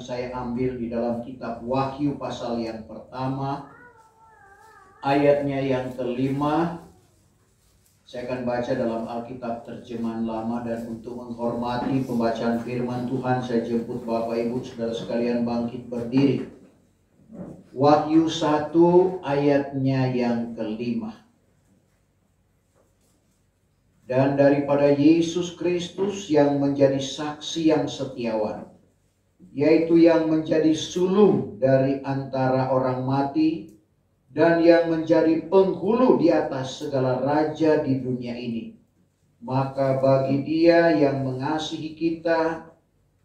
saya ambil di dalam kitab Wahyu pasal yang pertama, ayatnya yang kelima. Saya akan baca dalam Alkitab terjemahan lama, dan untuk menghormati pembacaan firman Tuhan, saya jemput Bapak Ibu Saudara sekalian bangkit berdiri. Wahyu 1 ayatnya yang kelima. Dan daripada Yesus Kristus yang menjadi saksi yang setiawan, yaitu yang menjadi sulung dari antara orang mati, dan yang menjadi penghulu di atas segala raja di dunia ini. Maka bagi Dia yang mengasihi kita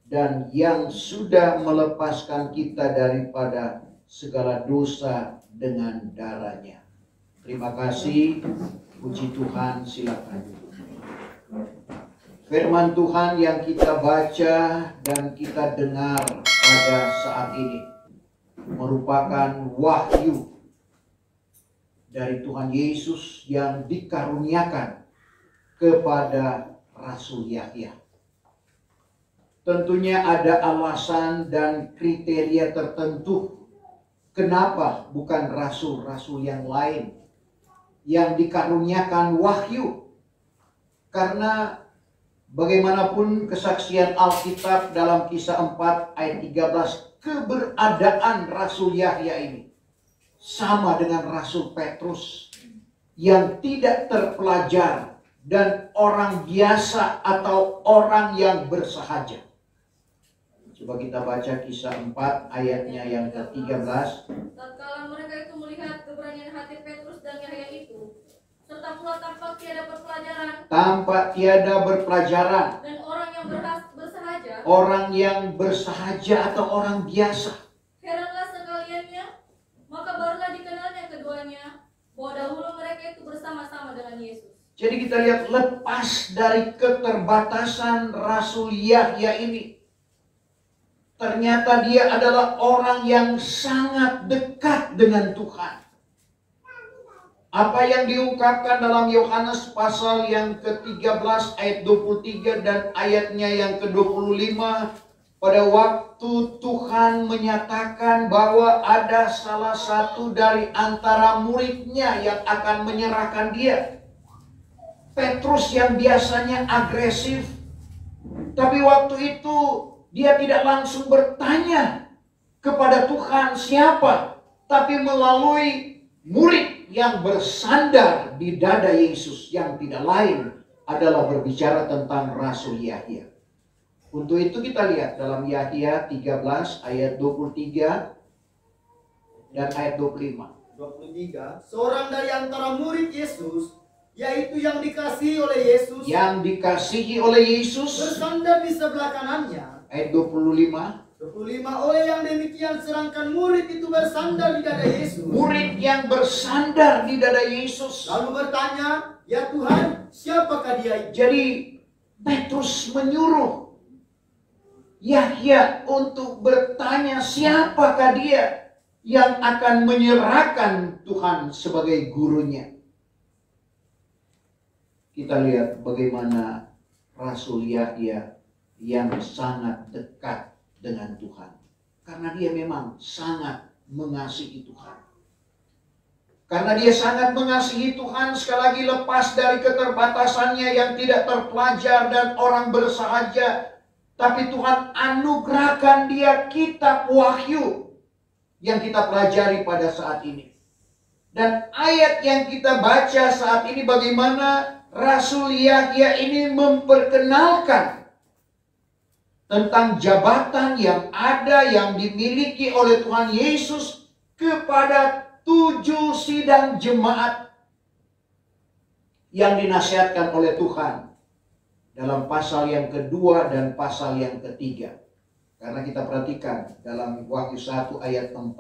dan yang sudah melepaskan kita daripada segala dosa dengan darah-Nya. Terima kasih. Puji Tuhan, silakan. Firman Tuhan yang kita baca dan kita dengar pada saat ini merupakan wahyu dari Tuhan Yesus yang dikaruniakan kepada Rasul Yahya. Tentunya ada alasan dan kriteria tertentu kenapa bukan rasul-rasul yang lain yang dikaruniakan wahyu. Karena bagaimanapun kesaksian Alkitab dalam Kisah 4 ayat 13, keberadaan Rasul Yahya ini sama dengan Rasul Petrus yang tidak terpelajar dan orang biasa atau orang yang bersahaja. Coba kita baca Kisah 4 ayatnya yang ke-13. Tatkala mereka itu melihat keberanian hati Petrus dan Yahya itu, serta pula tampak tiada berpelajaran, dan bersahaja, orang yang bersahaja atau orang biasa. Heranlah sekaliannya, maka barulah dikenalnya keduanya bahwa dahulu mereka itu bersama-sama dengan Yesus. Jadi kita lihat lepas dari keterbatasan Rasul Yahya ini, ternyata dia adalah orang yang sangat dekat dengan Tuhan. Apa yang diungkapkan dalam Yohanes pasal yang ke-13 ayat 23 dan ayatnya yang ke-25, pada waktu Tuhan menyatakan bahwa ada salah satu dari antara muridnya yang akan menyerahkan dia. Petrus yang biasanya agresif, tapi waktu itu dia tidak langsung bertanya kepada Tuhan siapa, tapi melalui murid yang bersandar di dada Yesus yang tidak lain adalah berbicara tentang Rasul Yahya. Untuk itu kita lihat dalam Yahya 13 ayat 23 dan ayat 25. 23, seorang dari antara murid Yesus, yaitu yang dikasihi oleh Yesus, bersandar di sebelah kanannya. Ayat 25. 25, oleh yang demikian sedangkan murid itu bersandar di dada Yesus. Murid yang bersandar di dada Yesus lalu bertanya, ya Tuhan, siapakah dia itu? Jadi Petrus menyuruh Yahya untuk bertanya siapakah dia yang akan menyerahkan Tuhan sebagai gurunya. Kita lihat bagaimana Rasul Yahya yang sangat dekat dengan Tuhan. Karena dia memang sangat mengasihi Tuhan. Karena dia sangat mengasihi Tuhan, sekali lagi lepas dari keterbatasannya yang tidak terpelajar dan orang bersahaja, tapi Tuhan anugerahkan dia kitab Wahyu yang kita pelajari pada saat ini. Dan ayat yang kita baca saat ini bagaimana Rasul Yahya ini memperkenalkan tentang jabatan yang ada yang dimiliki oleh Tuhan Yesus kepada 7 sidang jemaat yang dinasihatkan oleh Tuhan dalam pasal yang kedua dan pasal yang ketiga. Karena kita perhatikan dalam Wahyu 1 ayat 4,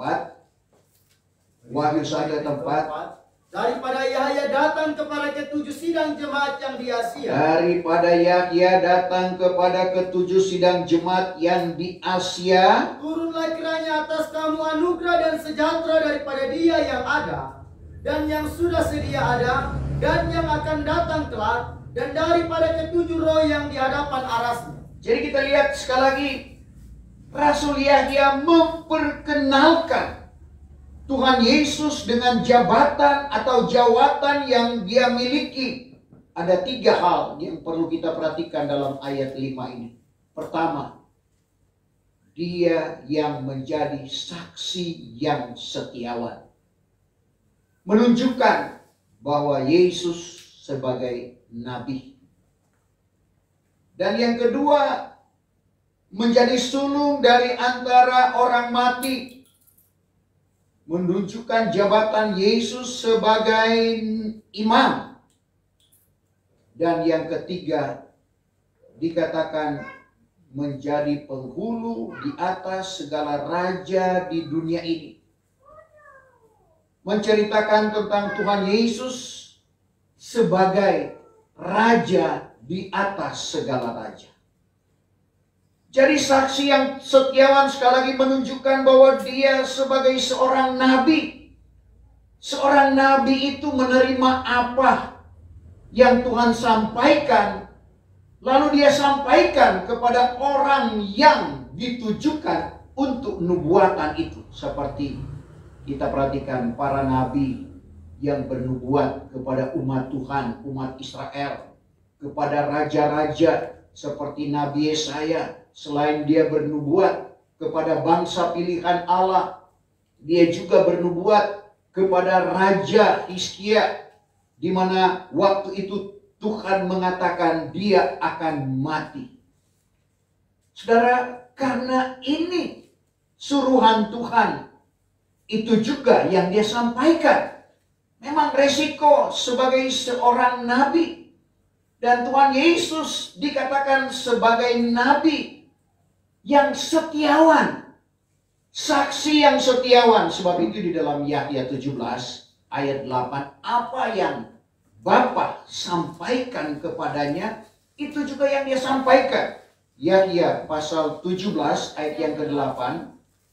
Wahyu 1 ayat 4, daripada Yahya datang kepada ke-7 sidang jemaat yang di Asia. Daripada Yahya datang kepada ke-7 sidang jemaat yang di Asia. Turunlah kiranya atas kamu anugerah dan sejahtera daripada Dia yang ada, dan yang sudah sedia ada, dan yang akan datang kelak, dan daripada ke-7 roh yang di hadapan arasnya. Jadi kita lihat sekali lagi, Rasul Yahya memperkenalkan Tuhan Yesus dengan jabatan atau jawatan yang dia miliki. Ada 3 hal yang perlu kita perhatikan dalam ayat 5 ini. Pertama, dia yang menjadi saksi yang setiawan. Menunjukkan bahwa Yesus sebagai nabi. Dan yang kedua, menjadi sulung dari antara orang mati. Menunjukkan jabatan Yesus sebagai imam. Dan yang ketiga, dikatakan menjadi penghulu di atas segala raja di dunia ini. Menceritakan tentang Tuhan Yesus sebagai raja di atas segala raja. Jadi saksi yang setiawan sekali lagi menunjukkan bahwa dia sebagai seorang nabi. Seorang nabi itu menerima apa yang Tuhan sampaikan, lalu dia sampaikan kepada orang yang ditujukan untuk nubuatan itu. Seperti kita perhatikan para nabi yang bernubuat kepada umat Tuhan, umat Israel, kepada raja-raja seperti Nabi Yesaya. Selain dia bernubuat kepada bangsa pilihan Allah, dia juga bernubuat kepada Raja Hizkia, di mana waktu itu Tuhan mengatakan dia akan mati. Saudara, karena ini suruhan Tuhan, itu juga yang dia sampaikan. Memang resiko sebagai seorang nabi. Dan Tuhan Yesus dikatakan sebagai nabi yang setiawan. Saksi yang setiawan. Sebab itu di dalam Yahya 17 ayat 8. Apa yang Bapa sampaikan kepadanya, itu juga yang dia sampaikan. Yahya pasal 17 ayat yang ke-8.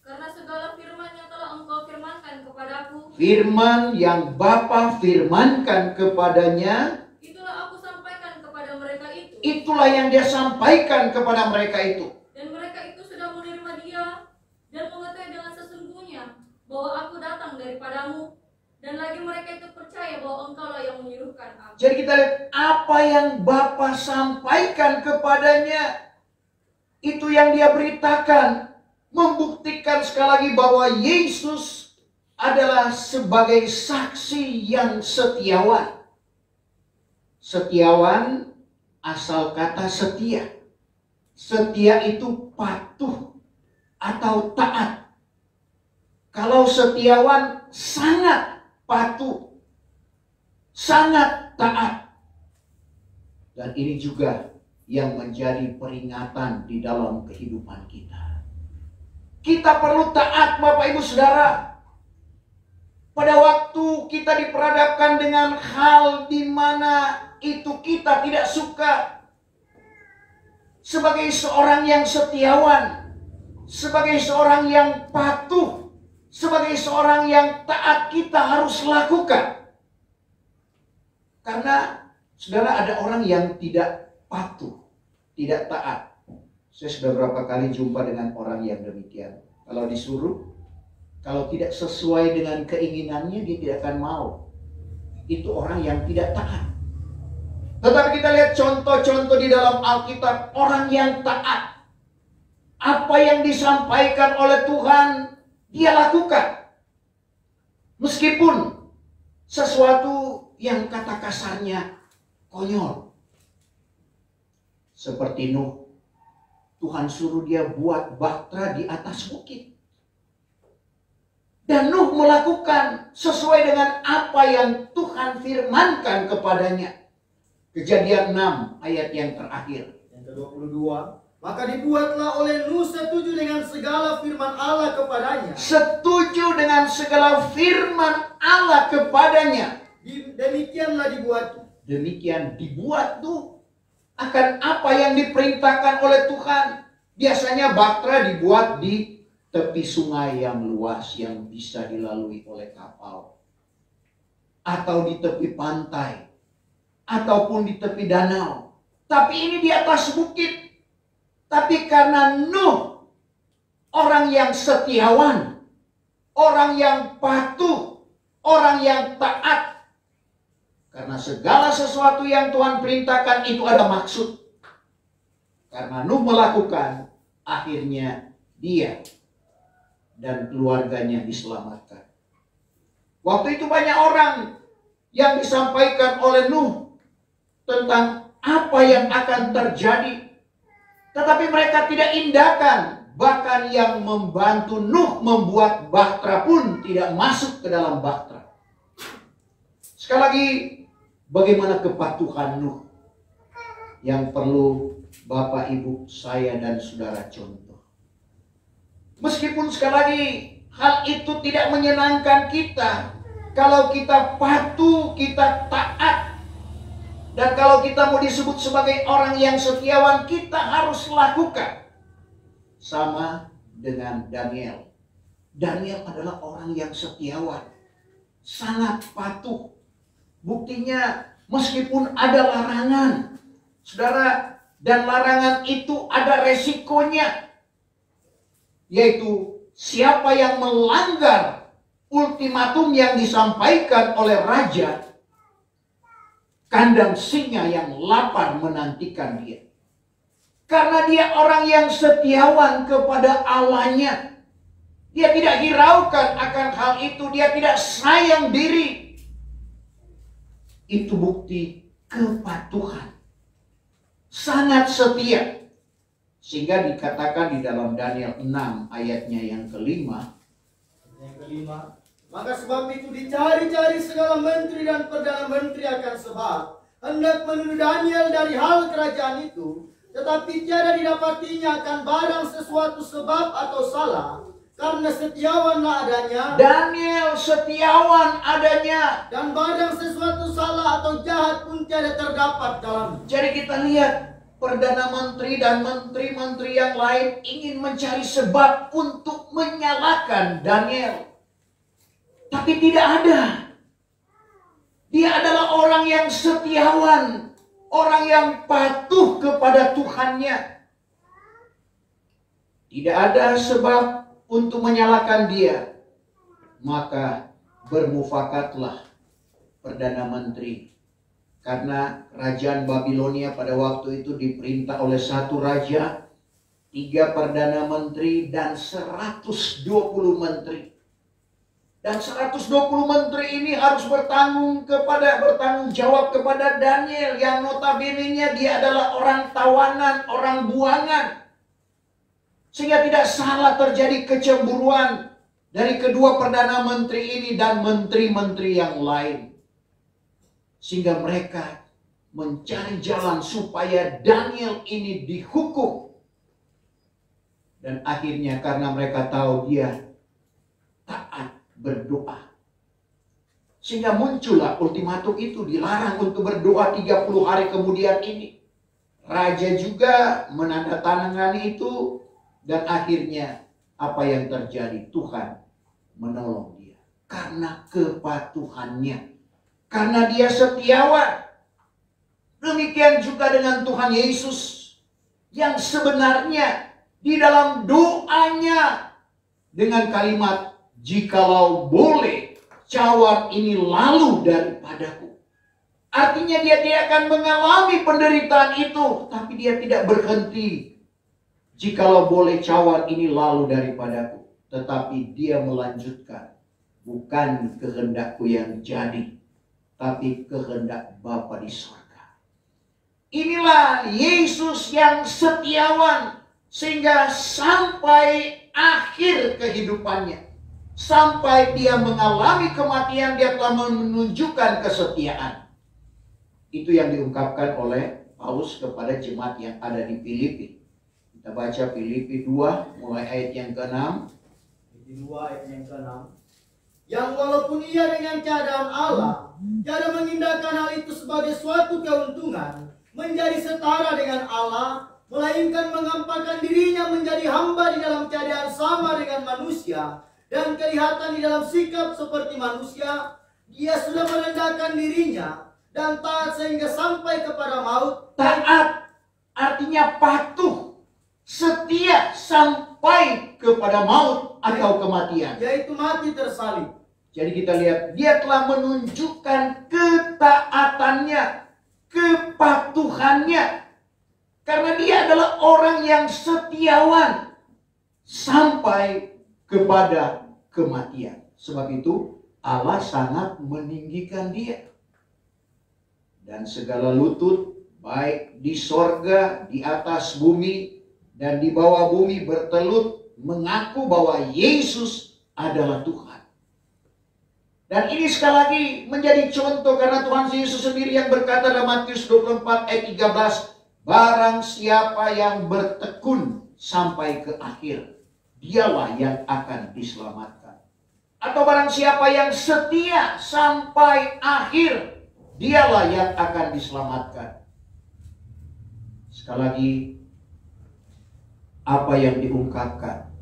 Karena segala firman yang telah engkau firmankan kepadaku, Firman yang Bapa firmankan kepadanya, itulah aku sampaikan kepada mereka itu. itulah yang dia sampaikan kepada mereka itu. Dan mereka itu sudah menerima dia dan mengetahui dengan sesungguhnya bahwa aku datang daripadamu. Dan lagi mereka itu percaya bahwa engkaulah yang menyuruhkan aku. Jadi kita lihat apa yang Bapa sampaikan kepadanya, itu yang dia beritakan. Membuktikan sekali lagi bahwa Yesus adalah sebagai saksi yang setiawan. Setiawan asal kata setia. Setia itu patuh atau taat. Kalau setiawan sangat patuh, sangat taat. Dan ini juga yang menjadi peringatan di dalam kehidupan kita. Kita perlu taat, Bapak Ibu Saudara. Pada waktu kita diperhadapkan dengan hal di mana itu kita tidak suka, sebagai seorang yang setiawan, sebagai seorang yang patuh, sebagai seorang yang taat, kita harus lakukan. Karena saudara, ada orang yang tidak patuh, tidak taat. Saya sudah berapa kali jumpa dengan orang yang demikian. Kalau disuruh, kalau tidak sesuai dengan keinginannya, dia tidak akan mau. Itu orang yang tidak taat. Tetapi kita lihat contoh-contoh di dalam Alkitab, orang yang taat. Apa yang disampaikan oleh Tuhan, dia lakukan. Meskipun sesuatu yang kata kasarnya konyol. Seperti Nuh. Tuhan suruh dia buat bahtera di atas bukit. Dan Nuh melakukan sesuai dengan apa yang Tuhan firmankan kepadanya. Kejadian 6 ayat yang terakhir. Yang ke-22. Maka dibuatlah oleh Nuh setuju dengan segala firman Allah kepadanya. Setuju dengan segala firman Allah kepadanya. Demikianlah dibuat. Demikian dibuat tuh. Akan apa yang diperintahkan oleh Tuhan. Biasanya bahtera dibuat di tepi sungai yang luas yang bisa dilalui oleh kapal. Atau di tepi pantai. Ataupun di tepi danau. Tapi ini di atas bukit. Tapi karena Nuh orang yang setiawan, orang yang patuh, orang yang taat. Karena segala sesuatu yang Tuhan perintahkan itu ada maksud. Karena Nuh melakukan, akhirnya dia dan keluarganya diselamatkan. Waktu itu banyak orang yang disampaikan oleh Nuh tentang apa yang akan terjadi. Tetapi mereka tidak indahkan. Bahkan yang membantu Nuh membuat bahtera pun tidak masuk ke dalam bahtera. Sekali lagi, bagaimana kepatuhan Nuh yang perlu Bapak, Ibu, saya dan saudara contoh. Meskipun sekali lagi hal itu tidak menyenangkan kita, kalau kita patuh, kita taat, dan kalau kita mau disebut sebagai orang yang setiawan, kita harus lakukan. Sama dengan Daniel. Daniel adalah orang yang setiawan, sangat patuh. Buktinya meskipun ada larangan, saudara, dan larangan itu ada resikonya. Yaitu siapa yang melanggar ultimatum yang disampaikan oleh raja, kandang singa yang lapar menantikan dia. Karena dia orang yang setiawan kepada Allahnya. Dia tidak hiraukan akan hal itu. Dia tidak sayang diri. Itu bukti kepatuhan. Sangat setia. Sehingga dikatakan di dalam Daniel 6 ayatnya yang kelima. Maka sebab itu dicari-cari segala menteri dan perdana menteri akan sebab hendak menuduh Daniel dari hal kerajaan itu, tetapi tiada didapatinya akan barang sesuatu sebab atau salah, karena setiawanlah adanya. Daniel setiawan adanya. Dan barang sesuatu salah atau jahat pun tiada terdapat dalam. Jadi kita lihat Perdana Menteri dan menteri-menteri yang lain ingin mencari sebab untuk menyalahkan Daniel. Tapi tidak ada. Dia adalah orang yang setiawan. Orang yang patuh kepada Tuhannya. Tidak ada sebab untuk menyalahkan dia. Maka bermufakatlah Perdana Menteri. Karena kerajaan Babilonia pada waktu itu diperintah oleh satu raja, 3 Perdana Menteri dan 120 menteri. Dan 120 menteri ini harus bertanggung jawab kepada Daniel yang notabene-nya dia adalah orang tawanan, orang buangan. Sehingga tidak salah terjadi kecemburuan dari kedua Perdana Menteri ini dan menteri-menteri yang lain. Sehingga mereka mencari jalan supaya Daniel ini dihukum. Dan akhirnya karena mereka tahu dia taat berdoa. Sehingga muncullah ultimatum itu, dilarang untuk berdoa 30 hari kemudian ini. Raja juga menandatangani itu dan akhirnya apa yang terjadi? Tuhan menolong dia. Karena kepatuhannya. Karena dia setiawan. Demikian juga dengan Tuhan Yesus. Yang sebenarnya di dalam doanya dengan kalimat, jikalau boleh cawan ini lalu daripadaku. Artinya dia tidak akan mengalami penderitaan itu. Tapi dia tidak berhenti. Jikalau boleh cawan ini lalu daripadaku. Tetapi dia melanjutkan. Bukan kehendakku yang jadi, tapi kehendak Bapa di surga. Inilah Yesus yang setiawan. Sehingga sampai akhir kehidupannya. Sampai dia mengalami kematian, dia telah menunjukkan kesetiaan. Itu yang diungkapkan oleh Paulus kepada jemaat yang ada di Filipi. Kita baca Filipi 2 mulai ayat yang ke-6. Filipi 2 ayat yang ke-6. Yang walaupun ia dengan keadaan Allah, tiada mengindahkan hal itu sebagai suatu keuntungan, menjadi setara dengan Allah, melainkan mengampakkan dirinya menjadi hamba di dalam keadaan sama dengan manusia, dan kelihatan di dalam sikap seperti manusia, dia sudah merendahkan dirinya dan taat sehingga sampai kepada maut. Taat artinya patuh, setia sampai kepada maut atau kematian. yaitu mati tersalib. Jadi kita lihat dia telah menunjukkan ketaatannya, kepatuhannya. Karena dia adalah orang yang setiawan sampai kepada kematian. Sebab itu Allah sangat meninggikan dia. Dan segala lutut baik di sorga, di atas bumi, dan di bawah bumi bertelut mengaku bahwa Yesus adalah Tuhan. Dan ini sekali lagi menjadi contoh karena Tuhan Yesus sendiri yang berkata dalam Matius 24 ayat 13, barang siapa yang bertekun sampai ke akhir, dialah yang akan diselamatkan. Atau barang siapa yang setia sampai akhir, dialah yang akan diselamatkan. Sekali lagi, apa yang diungkapkan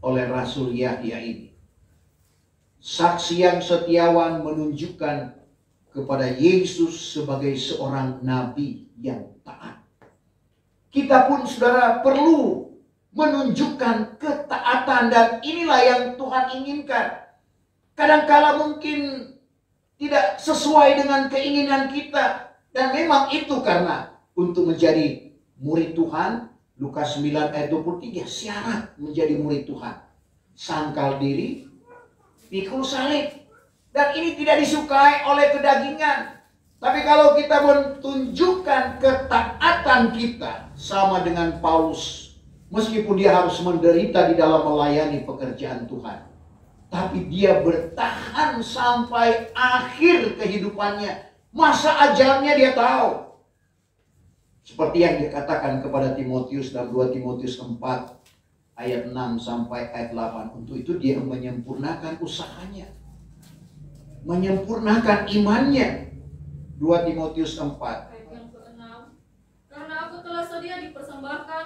oleh Rasul Yahya ini, saksi yang setiawan menunjukkan kepada Yesus sebagai seorang nabi yang taat. Kita pun saudara perlu menunjukkan ketaatan, dan inilah yang Tuhan inginkan. Kadangkala mungkin tidak sesuai dengan keinginan kita, dan memang itu karena untuk menjadi murid Tuhan, Lukas 9 ayat 23, syarat menjadi murid Tuhan: sangkal diri, pikul salib. Dan ini tidak disukai oleh kedagingan. Tapi kalau kita menunjukkan ketaatan kita sama dengan Paulus, meskipun dia harus menderita di dalam melayani pekerjaan Tuhan, tapi dia bertahan sampai akhir kehidupannya. Masa ajalnya dia tahu. Seperti yang dikatakan kepada Timotius dalam 2 Timotius 4 ayat 6 sampai ayat 8. Untuk itu dia menyempurnakan usahanya, menyempurnakan imannya. 2 Timotius 4 Ayat yang ke-6. Karena aku telah sedia dipersembahkan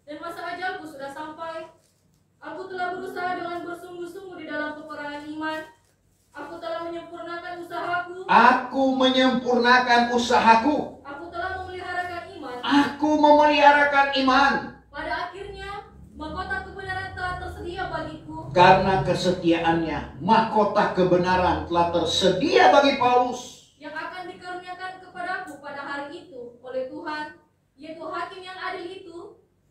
dan masa ajalku sudah sampai. Aku telah berusaha dengan bersungguh-sungguh di dalam peperangan iman. Aku telah menyempurnakan usahaku. Aku menyempurnakan usahaku. Aku telah memeliharakan iman. Aku memeliharakan iman. Pada akhirnya, mahkota kebenaran telah tersedia bagiku. Karena kesetiaannya, mahkota kebenaran telah tersedia bagi Paulus, Yang akan dikaruniakan kepadaku pada hari itu oleh Tuhan, yaitu hakim yang adil itu.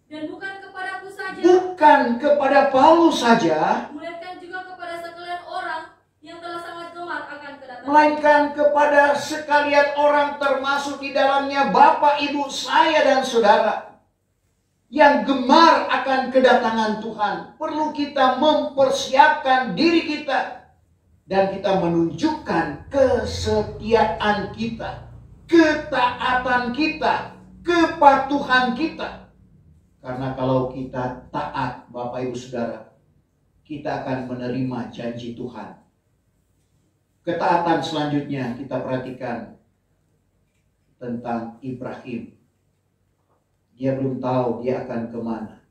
Dan bukan kepadaku saja, bukan kepada Paulus saja, melainkan juga kepada sekalian orang yang telah sangat gemar akan kedatangan. melainkan kepada sekalian orang, termasuk di dalamnya Bapak, Ibu, saya dan saudara yang gemar akan kedatangan Tuhan. Perlu kita mempersiapkan diri kita dan kita menunjukkan kesetiaan kita, ketaatan kita, kepatuhan kita. Karena kalau kita taat, Bapak Ibu Saudara, kita akan menerima janji Tuhan. Ketaatan selanjutnya kita perhatikan tentang Ibrahim. Dia belum tahu dia akan kemana,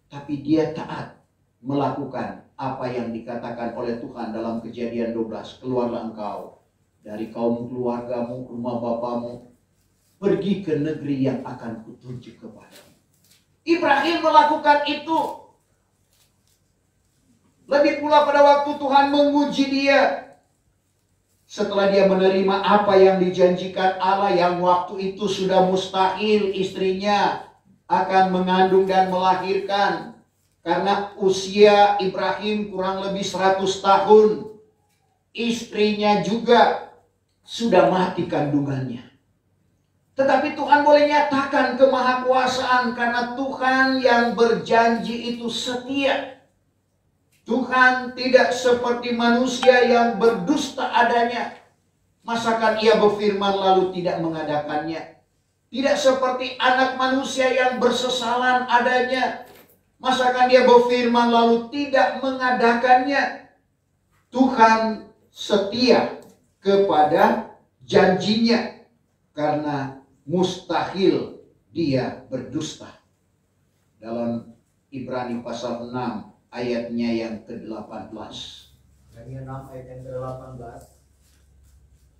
tapi dia taat melakukan apa yang dikatakan oleh Tuhan dalam Kejadian 12. Keluarlah engkau dari kaum keluargamu, rumah bapamu, pergi ke negeri yang akan kutunjuk kepadamu. Ibrahim melakukan itu. Lebih pula pada waktu Tuhan menguji dia, setelah dia menerima apa yang dijanjikan Allah, yang waktu itu sudah mustahil istrinya akan mengandung dan melahirkan. Karena usia Ibrahim kurang lebih 100 tahun. Istrinya juga sudah mati kandungannya. Tetapi Tuhan boleh nyatakan kemahakuasaan karena Tuhan yang berjanji itu setia. Tuhan tidak seperti manusia yang berdusta adanya. Masakan ia berfirman lalu tidak mengadakannya. Tidak seperti anak manusia yang bersesalan adanya. Masakan dia berfirman lalu tidak mengadakannya. Tuhan setia kepada janjinya karena mustahil dia berdusta. Dalam Ibrani pasal 6 ayatnya yang ke-18. Ibrani 6 ayat yang ke-18.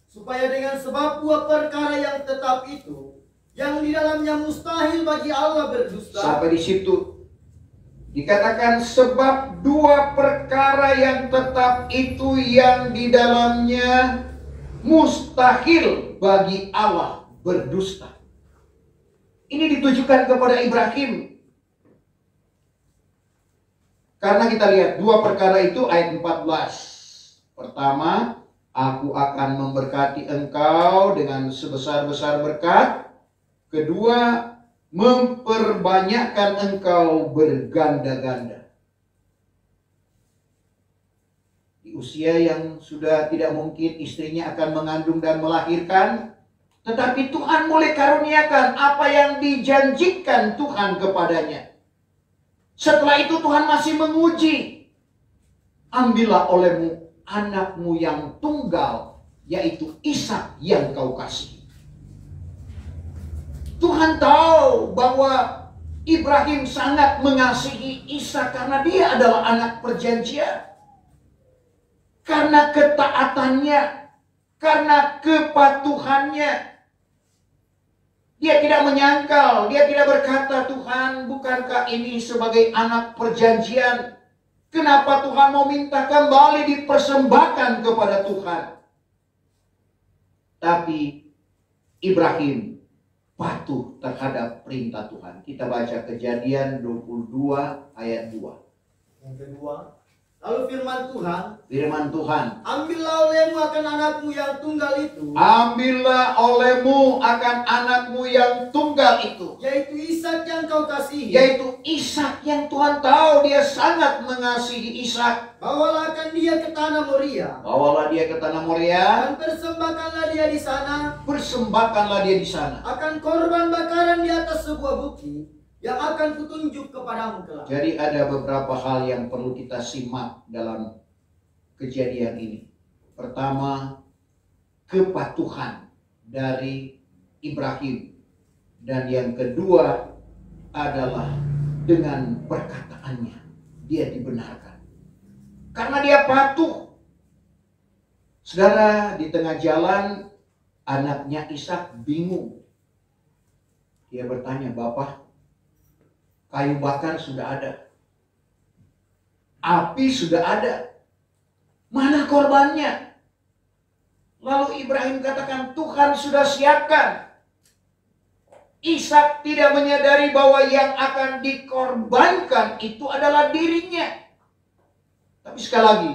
Supaya dengan sebab dua perkara yang tetap itu, yang di dalamnya mustahil bagi Allah berdusta. Sampai di situ dikatakan sebab dua perkara yang tetap itu yang di dalamnya mustahil bagi Allah berdusta. Ini ditujukan kepada Ibrahim. Karena kita lihat dua perkara itu ayat 14. Pertama, aku akan memberkati engkau dengan sebesar-besar berkat. Kedua, memperbanyakkan engkau berganda-ganda. Di usia yang sudah tidak mungkin istrinya akan mengandung dan melahirkan, tetapi Tuhan mulai karuniakan apa yang dijanjikan Tuhan kepadanya. Setelah itu Tuhan masih menguji. Ambillah olehmu anakmu yang tunggal, yaitu Ishak yang kau kasihi. Tuhan tahu bahwa Ibrahim sangat mengasihi Ishak karena dia adalah anak perjanjian. Karena ketaatannya, karena kepatuhannya. Dia tidak menyangkal, dia tidak berkata, Tuhan, bukankah ini sebagai anak perjanjian? Kenapa Tuhan mau minta kembali dipersembahkan kepada Tuhan? Tapi Ibrahim patuh terhadap perintah Tuhan. Kita baca Kejadian 22 ayat 2. Yang kedua, lalu firman Tuhan, ambillah olehmu akan anakmu yang tunggal itu. Ambillah olehmu akan anakmu yang tunggal itu. Yaitu Ishak yang kau kasihi. Yaitu Ishak yang Tuhan tahu dia sangat mengasihi Ishak. Bawalah akan dia ke tanah Moria. Bawalah dia ke tanah Moria. Dan persembahkanlah dia di sana. Persembahkanlah dia di sana. Akan korban bakaran di atas sebuah bukit yang akan kutunjuk kepadamu kelak. Jadi ada beberapa hal yang perlu kita simak dalam kejadian ini. Pertama, kepatuhan dari Ibrahim. Dan yang kedua adalah dengan perkataannya dia dibenarkan. Karena dia patuh. Saudara, di tengah jalan anaknya Ishak bingung. Dia bertanya, Bapak, kayu bakar sudah ada. Api sudah ada. Mana korbannya? Lalu Ibrahim katakan, Tuhan sudah siapkan. Ishak tidak menyadari bahwa yang akan dikorbankan itu adalah dirinya. Tapi sekali lagi,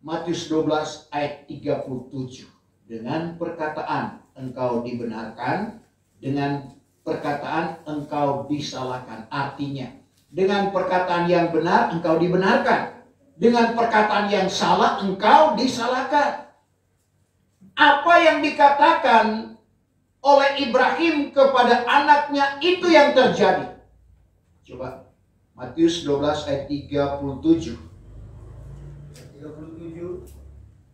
Matius 12 ayat 37. Dengan perkataan engkau dibenarkan, dengan perkataan engkau disalahkan. Artinya, dengan perkataan yang benar engkau dibenarkan. Dengan perkataan yang salah engkau disalahkan. Apa yang dikatakan oleh Ibrahim kepada anaknya itu yang terjadi. Coba Matius 12 ayat 37. 37.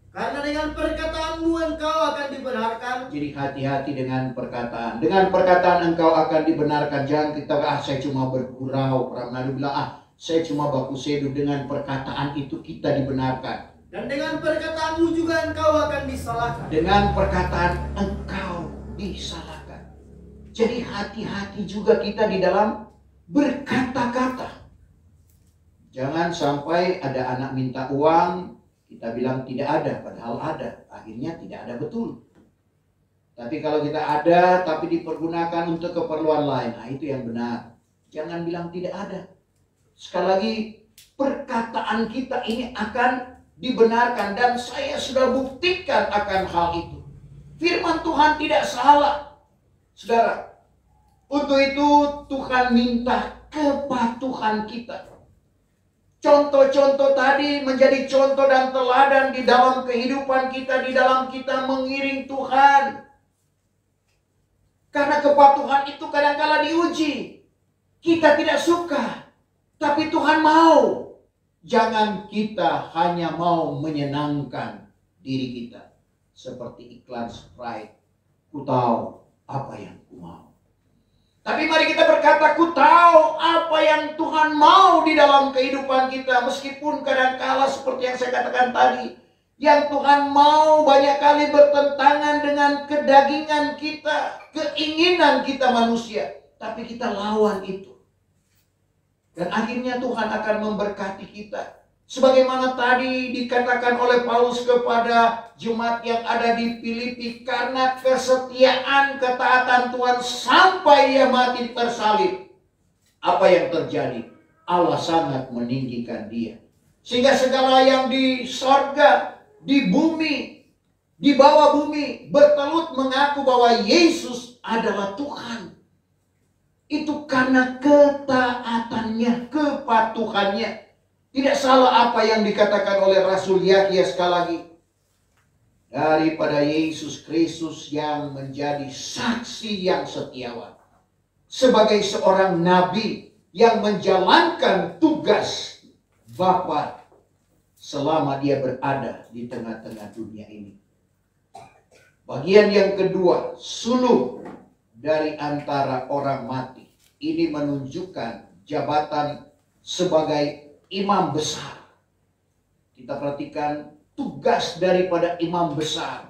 Karena dengan perkataanmu engkau akan dibenarkan. Jadi hati-hati dengan perkataan. Dengan perkataan engkau akan dibenarkan. Jangan kita, saya cuma bergurau. Pernah bilang, saya cuma baku seduh. Dengan perkataan itu kita dibenarkan. Dan dengan perkataanmu juga engkau akan disalahkan. Dengan perkataan engkau disalahkan. Jadi hati-hati juga kita di dalam berkata-kata. Jangan sampai ada anak minta uang, kita bilang tidak ada, padahal ada. Akhirnya tidak ada betul. Tapi kalau kita ada, tapi dipergunakan untuk keperluan lain, nah itu yang benar. Jangan bilang tidak ada. Sekali lagi, perkataan kita ini akan dibenarkan. Dan saya sudah buktikan akan hal itu. Firman Tuhan tidak salah. Saudara, untuk itu Tuhan minta kepatuhan kita. Contoh-contoh tadi menjadi contoh dan teladan di dalam kehidupan kita, di dalam kita mengiring Tuhan. Karena kepatuhan itu kadang-kala diuji. Kita tidak suka, tapi Tuhan mau. Jangan kita hanya mau menyenangkan diri kita. Seperti iklan Sprite. Ku tahu apa yang ku mau. Tapi mari kita berkata, ku tahu apa yang Tuhan mau di dalam kehidupan kita. Meskipun kadang-kala seperti yang saya katakan tadi, Yang Tuhan mau banyak kali bertentangan dengan kedagingan kita, keinginan kita manusia. Tapi kita lawan itu. Dan akhirnya Tuhan akan memberkati kita. Sebagaimana tadi dikatakan oleh Paulus kepada jemaat yang ada di Filipi, karena kesetiaan ketaatan Tuhan sampai ia mati tersalib. Apa yang terjadi? Allah sangat meninggikan dia. Sehingga segala yang di sorga, di bumi, di bawah bumi, bertelut mengaku bahwa Yesus adalah Tuhan. Itu karena ketaatannya, kepatuhannya. Tidak salah apa yang dikatakan oleh Rasul Yahya sekali lagi. Daripada Yesus Kristus yang menjadi saksi yang setiawan. Sebagai seorang nabi yang menjalankan tugas Bapa selama dia berada di tengah-tengah dunia ini. Bagian yang kedua, suluk dari antara orang mati. Ini menunjukkan jabatan sebagai imam besar. Kita perhatikan tugas daripada imam besar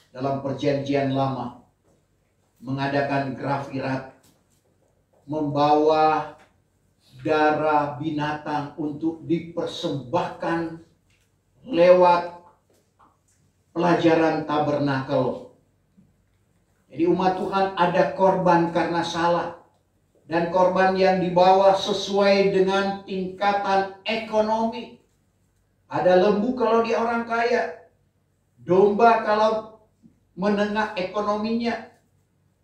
dalam perjanjian lama. Mengadakan grafirat, membawa darah binatang untuk dipersembahkan lewat pelajaran tabernakel. Jadi umat Tuhan ada korban karena salah. Dan korban yang dibawa sesuai dengan tingkatan ekonomi. Ada lembu kalau dia orang kaya. Domba kalau menengah ekonominya.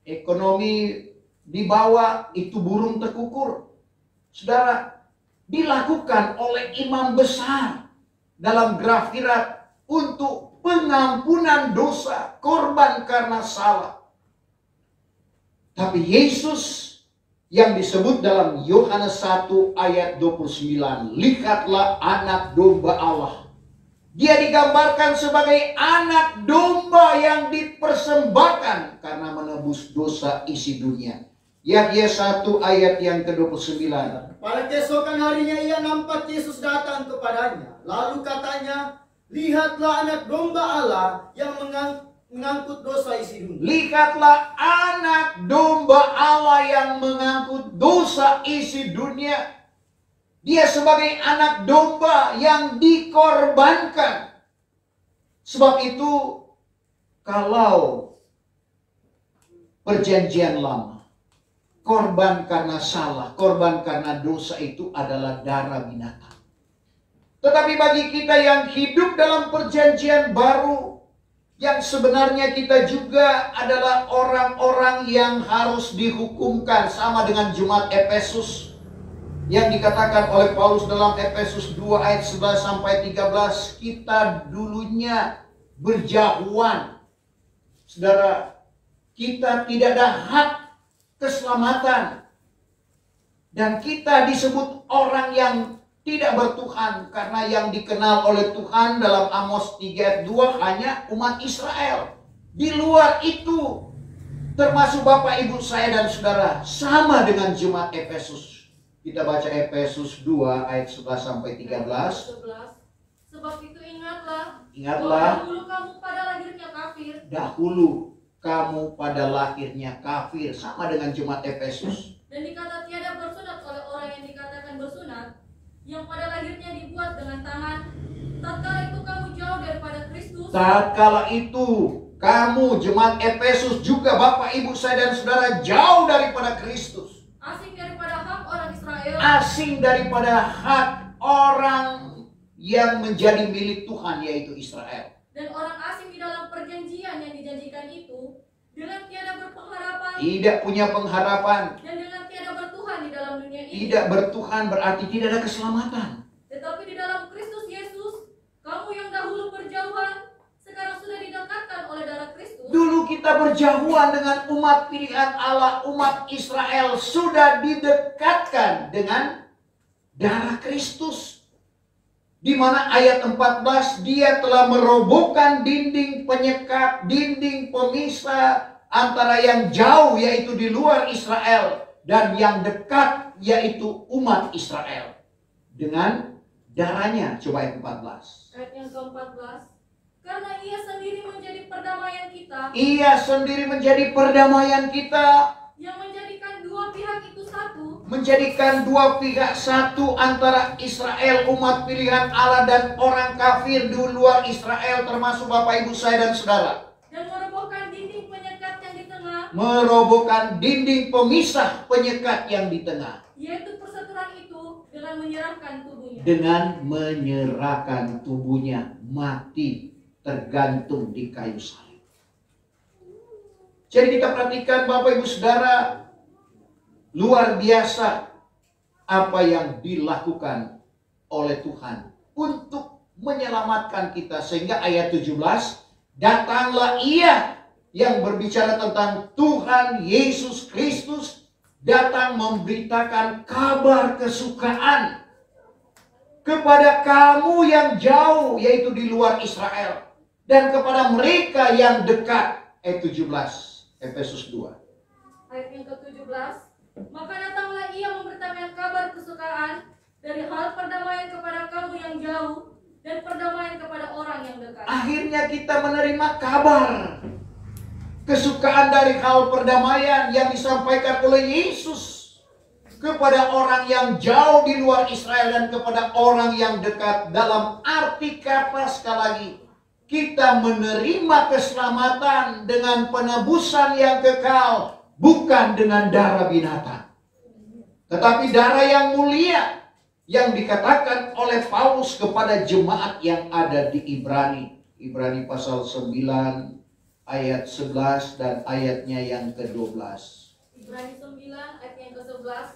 Ekonomi di bawah itu burung tekukur. Saudara, dilakukan oleh imam besar dalam grafirat untuk pengampunan dosa, korban karena salah. Tapi Yesus yang disebut dalam Yohanes 1 ayat 29, lihatlah anak domba Allah. Dia digambarkan sebagai anak domba yang dipersembahkan karena menebus dosa isi dunia. Yahya 1 ayat yang ke-29. Pada keesokan harinya ia nampak Yesus datang kepadanya. Lalu katanya, lihatlah anak domba Allah yang mengangkut dosa isi dunia. Lihatlah anak domba Allah yang mengangkut dosa isi dunia. Dia sebagai anak domba yang dikorbankan. Sebab itu, kalau perjanjian lama, korban karena salah, korban karena dosa itu adalah darah binatang. Tetapi bagi kita yang hidup dalam perjanjian baru, yang sebenarnya kita juga adalah orang-orang yang harus dihukumkan, sama dengan jemaat Efesus yang dikatakan oleh Paulus dalam Efesus 2 ayat 11 sampai 13, kita dulunya berjauhan. Saudara, kita tidak ada hak keselamatan. Dan kita disebut orang yang tidak bertuhan, karena yang dikenal oleh Tuhan dalam Amos 3 ayat 2 hanya umat Israel. Di luar itu, termasuk Bapak Ibu saya dan saudara, sama dengan jemaat Efesus. Kita baca Efesus 2 ayat 11 sampai 13. Sebab itu ingatlah, Ingatlah, dahulu kamu pada lahirnya kafir. dahulu kamu pada lahirnya kafir, sama dengan jemaat Efesus. Dan dikata tiada bersunat oleh orang yang dikatakan bersunat, yang pada lahirnya dibuat dengan tangan. Tatkala itu kamu jauh daripada Kristus. Tatkala itu kamu jemaat Efesus juga Bapak Ibu saya dan saudara jauh daripada Kristus. Asing daripada hak orang Israel. Asing daripada hak orang yang menjadi milik Tuhan, yaitu Israel. Dan orang asing di dalam perjanjian yang dijanjikan itu, dengan tiada berpengharapan. Tidak punya pengharapan. Dan dengan tiada bertuhan di dalam dunia ini. Tidak bertuhan berarti tidak ada keselamatan. Tetapi di dalam Kristus Yesus, kamu yang dahulu berjauhan, sekarang sudah didekatkan oleh darah Kristus. Dulu kita berjauhan dengan umat pilihan Allah, umat Israel, sudah didekatkan dengan darah Kristus. Di mana ayat 14, dia telah merobohkan dinding penyekat, dinding pemisah antara yang jauh yaitu di luar Israel dan yang dekat yaitu umat Israel. Dengan darahnya. Coba ayat 14. Ayat yang ke-14. Karena ia sendiri menjadi perdamaian kita, Ia sendiri menjadi perdamaian kita, yang menjadikan dua pihak itu satu, menjadikan dua pihak satu antara Israel, umat pilihan Allah, dan orang kafir di luar Israel, termasuk Bapak Ibu saya dan saudara. dan merobohkan dinding penyekat yang di tengah, Merobohkan dinding pemisah penyekat yang di tengah, yaitu persatuan itu dengan menyerahkan tubuhnya. dengan menyerahkan tubuhnya mati tergantung di kayu salib. Jadi kita perhatikan Bapak Ibu Saudara, luar biasa apa yang dilakukan oleh Tuhan untuk menyelamatkan kita. Sehingga ayat 17, datanglah Ia yang berbicara tentang Tuhan Yesus Kristus, datang memberitakan kabar kesukaan kepada kamu yang jauh, yaitu di luar Israel, dan kepada mereka yang dekat. Ayat 17, Efesus 2. Ayat yang ke-17. Maka datanglah ia memberitakan kabar kesukaan dari hal perdamaian kepada kamu yang jauh dan perdamaian kepada orang yang dekat. Akhirnya kita menerima kabar kesukaan dari hal perdamaian yang disampaikan oleh Yesus kepada orang yang jauh di luar Israel dan kepada orang yang dekat. Dalam arti kata, sekali lagi, kita menerima keselamatan dengan penebusan yang kekal, bukan dengan darah binatang, tetapi darah yang mulia yang dikatakan oleh Paulus kepada jemaat yang ada di Ibrani. Ibrani pasal 9 ayat 11 dan ayatnya yang ke-12. Ibrani 9 ayat yang ke-11.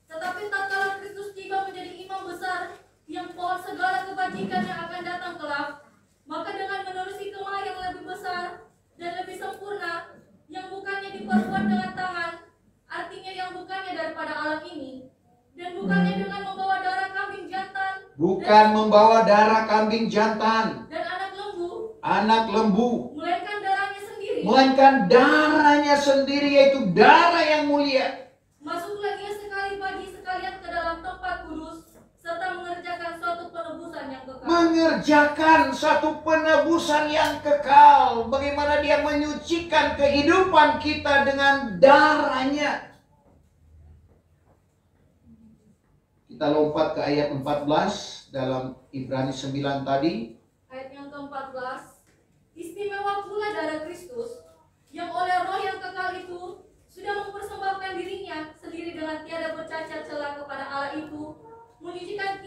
Tetapi tatkala Kristus tiba menjadi imam besar yang pohon segala kebajikan yang akan datang kelak, maka dengan menerusi kemah yang lebih besar dan lebih sempurna, yang bukannya diperbuat dengan tangan, artinya yang bukannya daripada alam ini, dan bukannya dengan membawa darah kambing jantan, Bukan membawa darah kambing jantan, dan anak lembu, melainkan darahnya sendiri. melainkan darahnya sendiri, yaitu darah yang mulia. Masuklah ia sekali bagi sekalian ke dalam tempat kudus, serta mengerjakan suatu penebusan yang kekal. Mengerjakan satu penebusan yang kekal. Bagaimana dia menyucikan kehidupan kita dengan darahnya. Kita lompat ke ayat 14 dalam Ibrani 9 tadi. Ayat yang ke-14. Istimewa pula darah Kristus, yang oleh roh yang kekal itu sudah mempersembahkan dirinya sendiri dengan tiada bercacat celah kepada Allah itu, menyucikan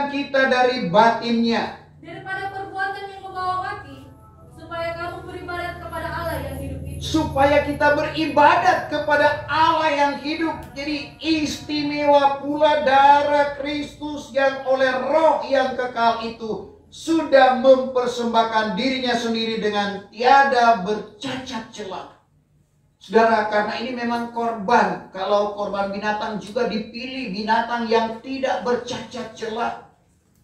kita dari batinnya, daripada perbuatan yang membawa mati, supaya kamu beribadat kepada Allah yang hidup itu. supaya kita beribadat kepada Allah yang hidup. Jadi istimewa pula darah Kristus yang oleh roh yang kekal itu sudah mempersembahkan dirinya sendiri dengan tiada bercacat celah. Saudara, karena ini memang korban. Kalau korban binatang juga dipilih binatang yang tidak bercacat celah,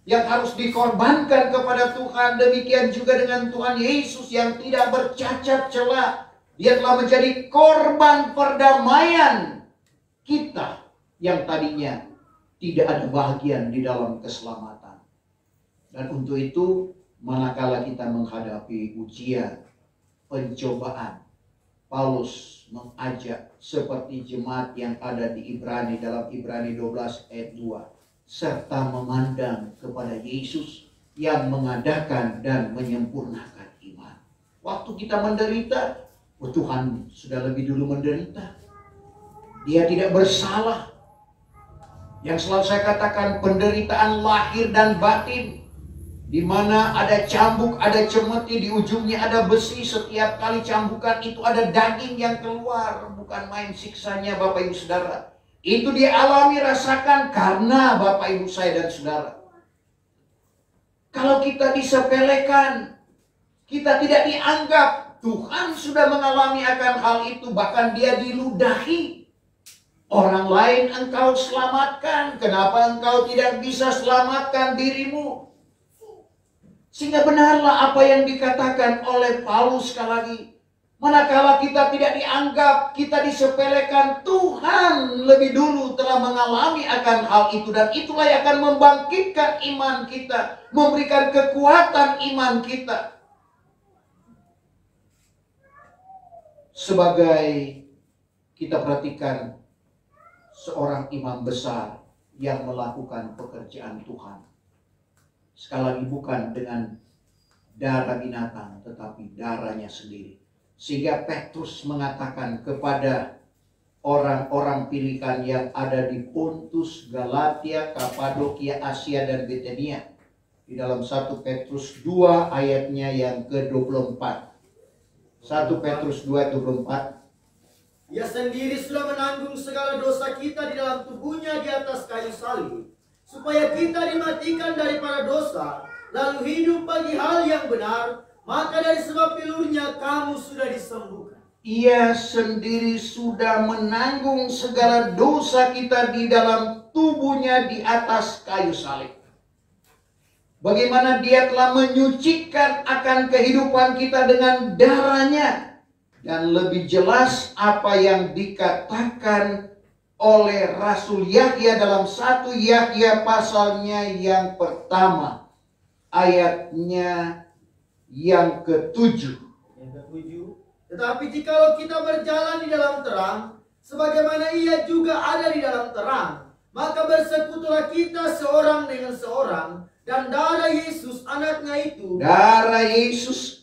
yang harus dikorbankan kepada Tuhan. Demikian juga dengan Tuhan Yesus yang tidak bercacat celah. Dia telah menjadi korban perdamaian kita yang tadinya tidak ada bahagian di dalam keselamatan. Dan untuk itu, manakala kita menghadapi ujian, pencobaan, Paulus mengajak seperti jemaat yang ada di Ibrani dalam Ibrani 12 ayat 2. Serta memandang kepada Yesus yang mengadakan dan menyempurnakan iman. Waktu kita menderita, Tuhan sudah lebih dulu menderita. Dia tidak bersalah. Yang selalu saya katakan, penderitaan lahir dan batin, di mana ada cambuk, ada cemeti, di ujungnya ada besi. Setiap kali cambukan itu ada daging yang keluar. Bukan main siksanya Bapak Ibu Saudara. Itu dia alami, rasakan karena Bapak Ibu saya dan saudara. Kalau kita disepelekan, kita tidak dianggap, Tuhan sudah mengalami akan hal itu. Bahkan dia diludahi. Orang lain engkau selamatkan, kenapa engkau tidak bisa selamatkan dirimu? Sehingga benarlah apa yang dikatakan oleh Paulus sekali lagi. Manakala kita tidak dianggap, kita disepelekan, Tuhan lebih dulu telah mengalami akan hal itu. Dan itulah yang akan membangkitkan iman kita, memberikan kekuatan iman kita. Sebagai kita perhatikan seorang imam besar yang melakukan pekerjaan Tuhan. Sekali lagi bukan dengan darah binatang, tetapi darahnya sendiri. Sehingga Petrus mengatakan kepada orang-orang pilihan yang ada di Pontus, Galatia, Kapadokia, Asia, dan Bithynia. Di dalam 1 Petrus 2 ayatnya yang ke-24. 1 Petrus 2 ayat 24. Ia sendiri sudah menanggung segala dosa kita di dalam tubuhnya di atas kayu salib, supaya kita dimatikan daripada dosa, lalu hidup bagi hal yang benar. Maka dari sebab pilurnya kamu sudah disembuhkan. Ia sendiri sudah menanggung segala dosa kita di dalam tubuhnya di atas kayu salib. Bagaimana dia telah menyucikan akan kehidupan kita dengan darahnya. Dan lebih jelas apa yang dikatakan oleh Rasul Yahya dalam 1 Yahya pasalnya yang pertama. Ayatnya yang ke-7. Tetapi jikalau kita berjalan di dalam terang, sebagaimana ia juga ada di dalam terang, maka bersekutulah kita seorang dengan seorang, dan darah Yesus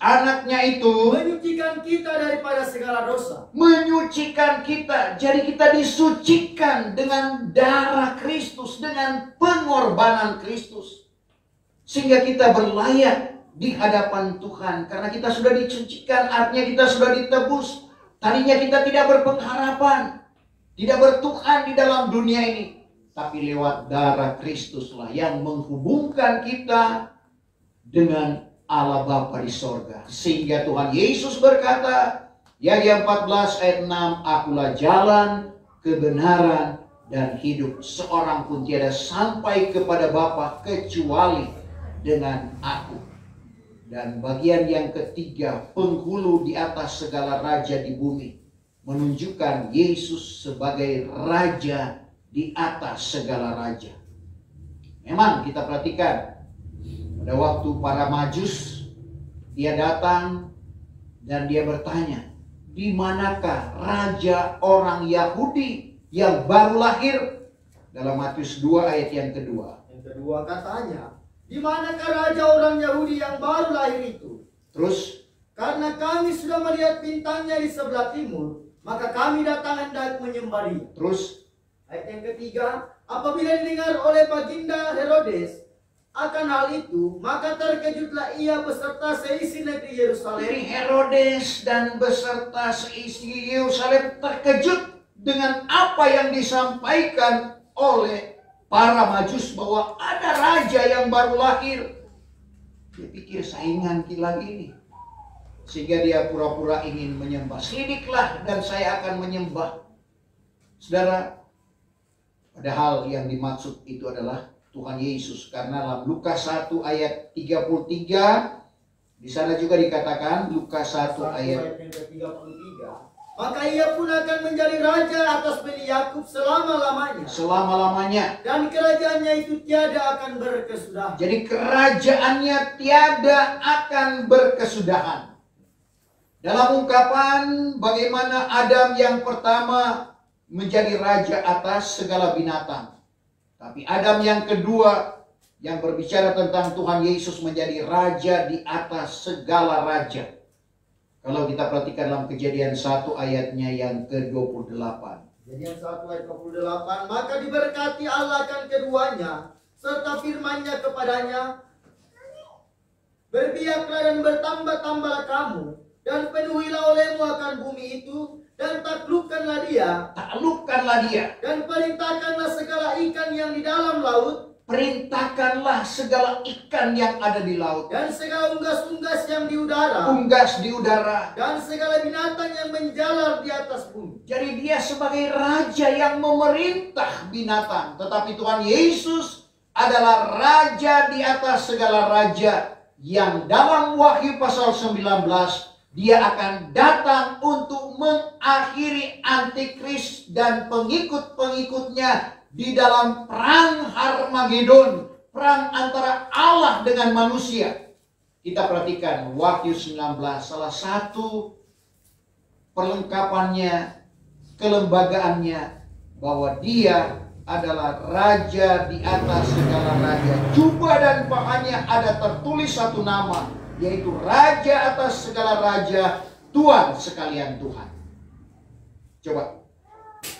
anaknya itu menyucikan kita daripada segala dosa. Menyucikan kita, jadi kita disucikan dengan darah Kristus, dengan pengorbanan Kristus. Sehingga kita berlayak di hadapan Tuhan. Karena kita sudah disucikan, artinya kita sudah ditebus. Tadinya kita tidak berpengharapan, tidak bertuhan di dalam dunia ini. Tapi lewat darah Kristuslah yang menghubungkan kita dengan Allah Bapa di sorga. Sehingga Tuhan Yesus berkata, Yahya 14 ayat 6, akulah jalan, kebenaran, dan hidup. Seorang pun tiada sampai kepada Bapa kecuali dengan aku. Dan bagian yang ketiga, penghulu di atas segala raja di bumi. Menunjukkan Yesus sebagai raja di atas segala raja. Memang kita perhatikan, pada waktu para Majus, dia datang dan dia bertanya, di manakah raja orang Yahudi yang baru lahir? Dalam Matius 2 ayat yang kedua. Yang kedua katanya, di manakah raja orang Yahudi yang baru lahir itu? Terus, karena kami sudah melihat bintangnya di sebelah timur, maka kami datang hendak menyembah dia. Terus, ayat yang ketiga, apabila didengar oleh Baginda Herodes akan hal itu, maka terkejutlah ia beserta seisi negeri Yerusalem. jadi Herodes dan beserta seisi Yerusalem terkejut dengan apa yang disampaikan oleh para Majus bahwa ada raja yang baru lahir. Dia pikir saingan lagi ini. Sehingga dia pura-pura ingin menyembah. Selidiklah dan saya akan menyembah. Saudara, padahal yang dimaksud itu adalah Tuhan Yesus. Karena dalam Lukas 1 ayat 33, di sana juga dikatakan, Lukas 1 ayat yang ke-33. Maka ia pun akan menjadi raja atas Bani Yakub selama-lamanya. Selama-lamanya. Dan kerajaannya itu tiada akan berkesudahan. Jadi kerajaannya tiada akan berkesudahan. Dalam ungkapan bagaimana Adam yang pertama menjadi raja atas segala binatang. Tapi Adam yang kedua yang berbicara tentang Tuhan Yesus menjadi raja di atas segala raja. Kalau kita perhatikan dalam Kejadian 1 ayatnya yang ke-28. Kejadian 1 ayat 28, maka diberkati Allah akan keduanya, serta firman-Nya kepadanya, berbiaklah dan bertambah-tambahlah kamu, dan penuhilah olehmu akan bumi itu, dan taklukkanlah dia. Taklukkanlah dia. Dan perintahkanlah segala ikan yang di dalam laut. Perintahkanlah segala ikan yang ada di laut. Dan segala unggas-unggas yang di udara. Unggas di udara. Dan segala binatang yang menjalar di atas bumi. Jadi dia sebagai raja yang memerintah binatang. Tetapi Tuhan Yesus adalah raja di atas segala raja. Yang dalam Wahyu pasal 19 Dia akan datang untuk mengakhiri antikris dan pengikut-pengikutnya di dalam perang Harmagedon, perang antara Allah dengan manusia. Kita perhatikan Wahyu 19, salah satu perlengkapannya, kelembagaannya, bahwa dia adalah raja di atas segala raja. Jubah dan pahanya ada tertulis satu nama, yaitu Raja atas segala raja, Tuhan sekalian Tuhan. Coba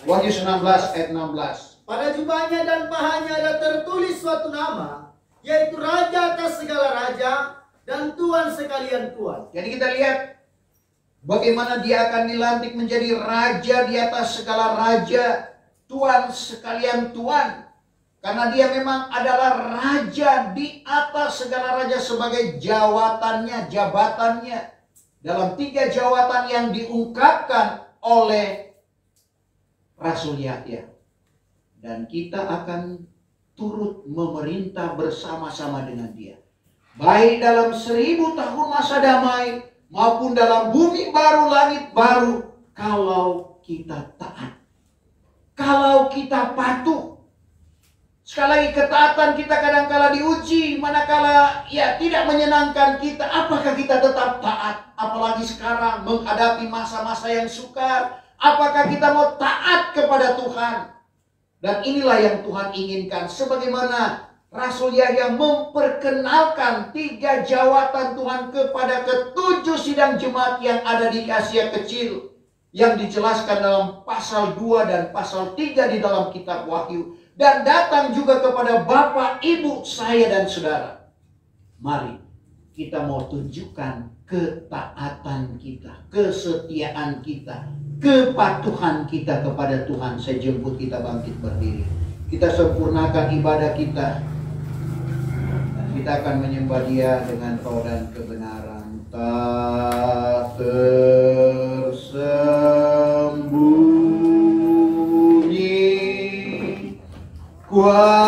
Wahyu 19 ayat 16. Pada jubahnya dan pahanya ada tertulis suatu nama, yaitu Raja atas segala raja dan Tuhan sekalian Tuhan. Jadi kita lihat bagaimana dia akan dilantik menjadi raja di atas segala raja, Tuhan sekalian Tuhan. Karena dia memang adalah raja di atas segala raja sebagai jabatannya. Dalam 3 jawatan yang diungkapkan oleh Rasul Yahya. Dan kita akan turut memerintah bersama-sama dengan dia. Baik dalam 1000 tahun masa damai maupun dalam bumi baru, langit baru. Kalau kita taat. Kalau kita patuh. Sekali lagi, ketaatan kita kadangkala diuji, manakala tidak menyenangkan kita. Apakah kita tetap taat? Apalagi sekarang menghadapi masa-masa yang sukar. Apakah kita mau taat kepada Tuhan? Dan inilah yang Tuhan inginkan. Sebagaimana Rasul Yahya memperkenalkan 3 jawatan Tuhan kepada ke-7 sidang jemaat yang ada di Asia Kecil. Yang dijelaskan dalam pasal 2 dan pasal 3 di dalam kitab Wahyu. Dan datang juga kepada Bapak, Ibu, saya dan saudara. Mari kita mau tunjukkan ketaatan kita, kesetiaan kita, kepatuhan kita kepada Tuhan. Saya jemput kita bangkit berdiri. Kita sempurnakan ibadah kita. Kita akan menyembah Dia dengan roh dan kebenaran. Tak tersembunyi kuasa